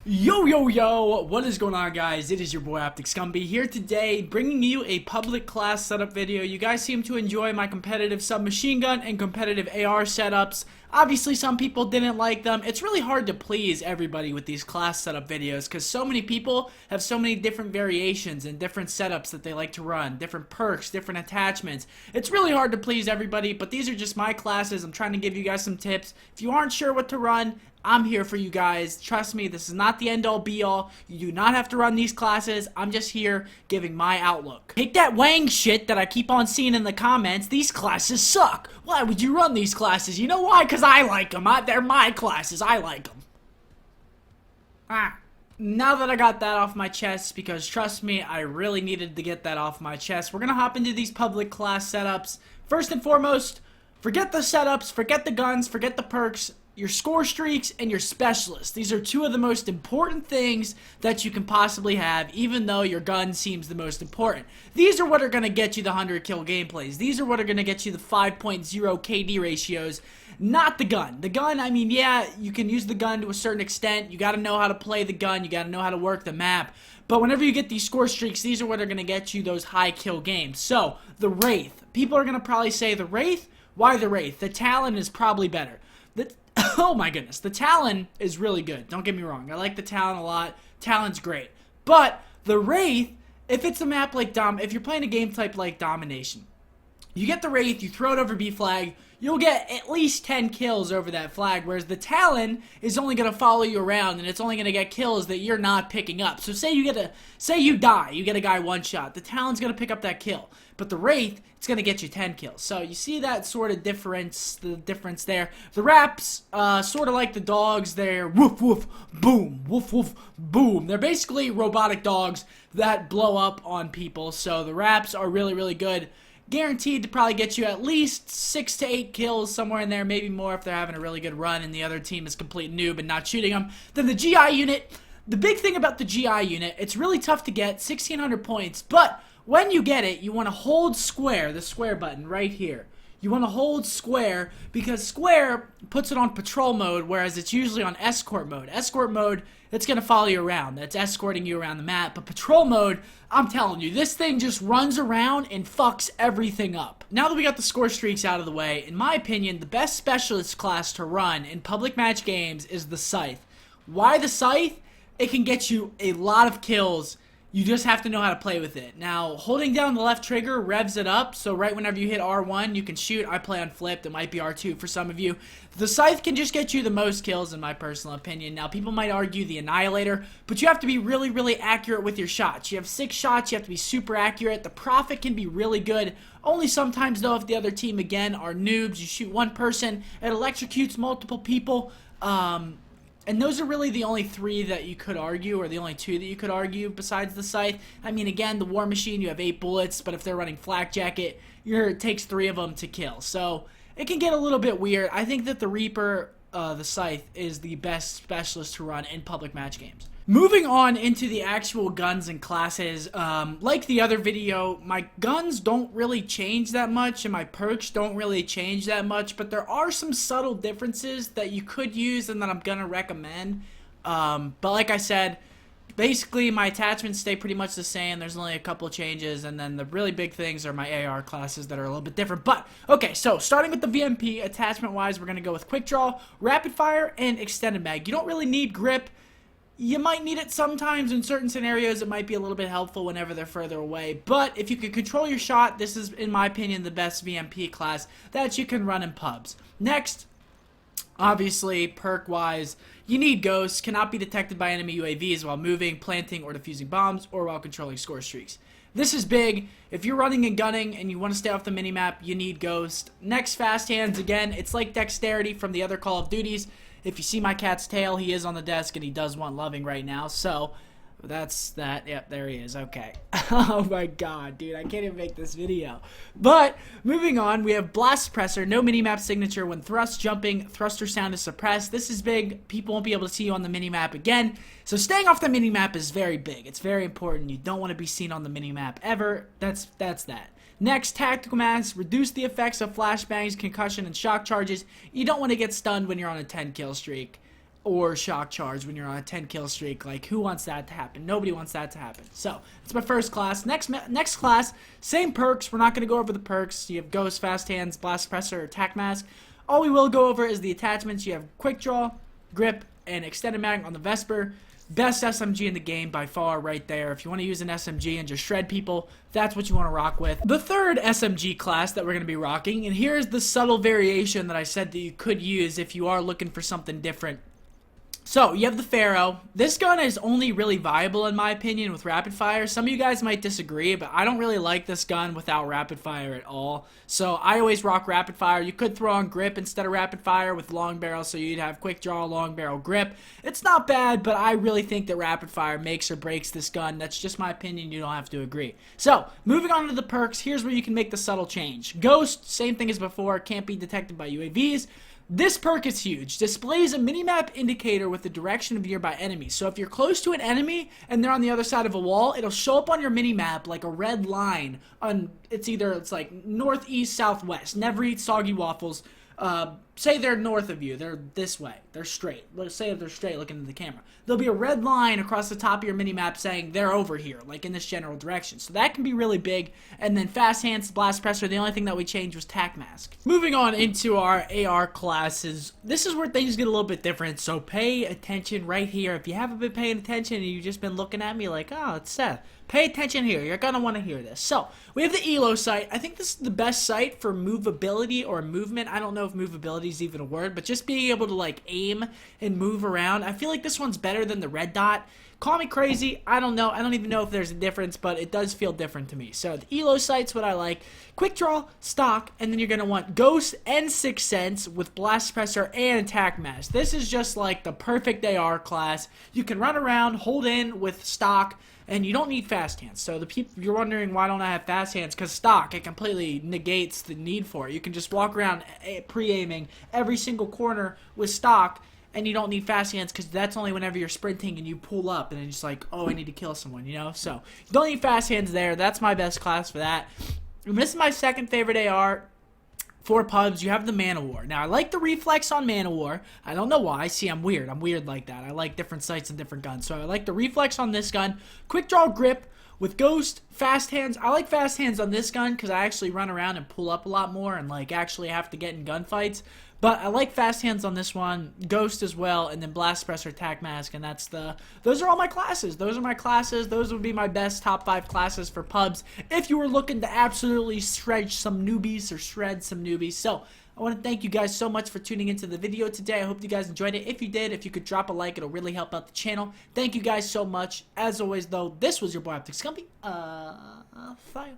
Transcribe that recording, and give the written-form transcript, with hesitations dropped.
Yo, what is going on, guys? It is your boy Scump here today, bringing you a public class setup video. You guys seem to enjoy my competitive submachine gun and competitive AR setups. Obviously, some people didn't like them. It's really hard to please everybody with these class setup videos because so many people have so many different variations and different setups that they like to run, different perks, different attachments. It's really hard to please everybody, but these are just my classes. I'm trying to give you guys some tips. If you aren't sure what to run, I'm here for you guys. Trust me, this is not the end-all be-all. You do not have to run these classes. I'm just here giving my outlook. Take that Wang shit that I keep on seeing in the comments. These classes suck. Why would you run these classes? You know why? Because I like them. They're my classes. I like them. Now that I got that off my chest, because trust me, I really needed to get that off my chest, we're going to hop into these public class setups. First and foremost, forget the setups, forget the guns, forget the perks. Your score streaks and your specialists. These are two of the most important things that you can possibly have, even though your gun seems the most important. These are what are going to get you the 100 kill gameplays. These are what are going to get you the 5.0 KD ratios, not the gun. The gun, I mean, yeah, you can use the gun to a certain extent. You got to know how to play the gun. You got to know how to work the map. But whenever you get these score streaks, these are what are going to get you those high kill games. So, the Wraith. People are going to probably say, the Wraith? Why the Wraith? The Talon is probably better. Oh my goodness, the Talon is really good. Don't get me wrong. I like the Talon a lot. Talon's great. But the Wraith, if it's a map like if you're playing a game type like Domination, you get the Wraith, you throw it over B flag, you'll get at least 10 kills over that flag, whereas the Talon is only going to follow you around, and it's only going to get kills that you're not picking up. So say you die, you get a guy one shot, the Talon's going to pick up that kill, but the Wraith, it's going to get you 10 kills. So you see that sort of difference, the difference there. The Raps, sort of like the dogs, they're woof woof boom, woof woof boom. They're basically robotic dogs that blow up on people, so the Raps are really, really good. Guaranteed to probably get you at least 6 to 8 kills, somewhere in there, maybe more if they're having a really good run and the other team is complete noob and not shooting them. Then the GI unit, the big thing about the GI unit, it's really tough to get, 1600 points, but when you get it, you want to hold square, the square button right here. You want to hold square because square puts it on patrol mode, whereas it's usually on escort mode. Escort mode, it's going to follow you around. That's escorting you around the map. But patrol mode, I'm telling you, this thing just runs around and fucks everything up. Now that we got the score streaks out of the way, in my opinion, the best specialist class to run in public match games is the Scythe. Why the Scythe? It can get you a lot of kills. You just have to know how to play with it. Now, holding down the left trigger revs it up, so right whenever you hit R1, you can shoot. I play on flipped. It might be R2 for some of you. The Scythe can just get you the most kills, in my personal opinion. Now, people might argue the Annihilator, but you have to be really, really accurate with your shots. You have 6 shots. You have to be super accurate. The Prophet can be really good. Only sometimes, though, if the other team, again, are noobs. You shoot one person. It electrocutes multiple people. And those are really the only 3 that you could argue, or the only 2 that you could argue besides the Scythe. I mean, again, the War Machine, you have 8 bullets, but if they're running Flak Jacket, it takes 3 of them to kill. So, it can get a little bit weird. I think that the Reaper, the Scythe, is the best specialist to run in public match games. Moving on into the actual guns and classes, like the other video, my guns don't really change that much and my perks don't really change that much, but there are some subtle differences that you could use and that I'm gonna recommend. But like I said, basically my attachments stay pretty much the same. There's only a couple of changes, and then the really big things are my AR classes that are a little bit different. But, okay, so starting with the VMP, attachment-wise, we're gonna go with Quick Draw, Rapid Fire, and Extended Mag. You don't really need grip. You might need it sometimes in certain scenarios. It might be a little bit helpful whenever they're further away. But if you can control your shot, this is, in my opinion, the best VMP class that you can run in pubs. Next, obviously, perk-wise, you need Ghosts. Cannot be detected by enemy UAVs while moving, planting, or defusing bombs, or while controlling score streaks. This is big. If you're running and gunning and you want to stay off the minimap, you need Ghost. Next, Fast Hands. Again, it's like Dexterity from the other Call of Duties. If you see my cat's tail, he is on the desk and he does want loving right now. So, that's that. Yep, there he is. Okay. Oh my god, dude. I can't even make this video. But, moving on, we have Blast Suppressor. No minimap signature when thrust, jumping, thruster sound is suppressed. This is big. People won't be able to see you on the minimap again. So, staying off the minimap is very big. It's very important. You don't want to be seen on the minimap ever. That's that. Next, Tactical Mass. Reduce the effects of flashbangs, concussion, and shock charges. You don't want to get stunned when you're on a 10 kill streak. or shock charge when you're on a 10 kill streak. Like, who wants that to happen? Nobody wants that to happen. So it's my first class. Next class, same perks. We're not going to go over the perks. You have Ghost, Fast Hands, Blast Suppressor, Attack Mask. All we will go over is the attachments. You have Quick Draw, Grip, and Extended Mag on the Vesper. Best SMG in the game by far right there. If you want to use an SMG and just shred people, that's what you want to rock with. The third SMG class that we're going to be rocking, and here's the subtle variation that I said that you could use if you are looking for something different. So, you have the Pharo. This gun is only really viable, in my opinion, with rapid fire. Some of you guys might disagree, but I don't really like this gun without rapid fire at all. So, I always rock rapid fire. You could throw on grip instead of rapid fire with long barrel, so you'd have quick draw, long barrel, grip. It's not bad, but I really think that rapid fire makes or breaks this gun. That's just my opinion. You don't have to agree. So, moving on to the perks, here's where you can make the subtle change. Ghost, same thing as before, can't be detected by UAVs. This perk is huge. Displays a minimap indicator with the direction of nearby enemies. So if you're close to an enemy and they're on the other side of a wall, it'll show up on your minimap like a red line on it's like northeast, southwest. Never eat soggy waffles. Say they're north of you. They're this way. They're straight. Let's say if they're straight looking into the camera. There'll be a red line across the top of your minimap saying they're over here, like in this general direction. So that can be really big. And then Fast Hands, Blast Suppressor, the only thing that we changed was Tac Mask. Moving on into our AR classes. This is where things get a little bit different, so pay attention right here. If you haven't been paying attention and you've just been looking at me like, oh, it's Seth. Pay attention here. You're going to want to hear this. So, we have the ELO sight. I think this is the best sight for movability or movement. I don't know if movability is even a word, but just being able to, like, aim and move around. I feel like this one's better than the red dot. Call me crazy. I don't know. I don't even know if there's a difference, but it does feel different to me. So, the ELO sight's what I like. Quick draw, stock, and then you're going to want Ghost and Sixth Sense with Blast Suppressor and Attack Mask. This is just, like, the perfect AR class. You can run around, hold in with stock, and you don't need fast hands. So the people, you're wondering why don't I have fast hands? Because stock, it completely negates the need for it. You can just walk around pre-aiming every single corner with stock, and you don't need fast hands because that's only whenever you're sprinting and you pull up and it's just like, oh, I need to kill someone, you know? So you don't need fast hands there. That's my best class for that. And this is my second favorite AR. For pubs, you have the Man-O-War. Now, I like the reflex on Man-O-War. I don't know why. See, I'm weird. I'm weird like that. I like different sights and different guns. So I like the reflex on this gun. Quick draw grip with Ghost, fast hands. I like fast hands on this gun because I actually run around and pull up a lot more and like actually have to get in gunfights. But I like fast hands on this one, Ghost as well, and then Blast Suppressor, Attack Mask, and those are all my classes. Those are my classes. Those would be my best top 5 classes for pubs if you were looking to absolutely shred some newbies. So I want to thank you guys so much for tuning into the video today. I hope you guys enjoyed it. If you did, if you could drop a like, it'll really help out the channel. Thank you guys so much. As always, though, this was your boy, Scump. Pharo.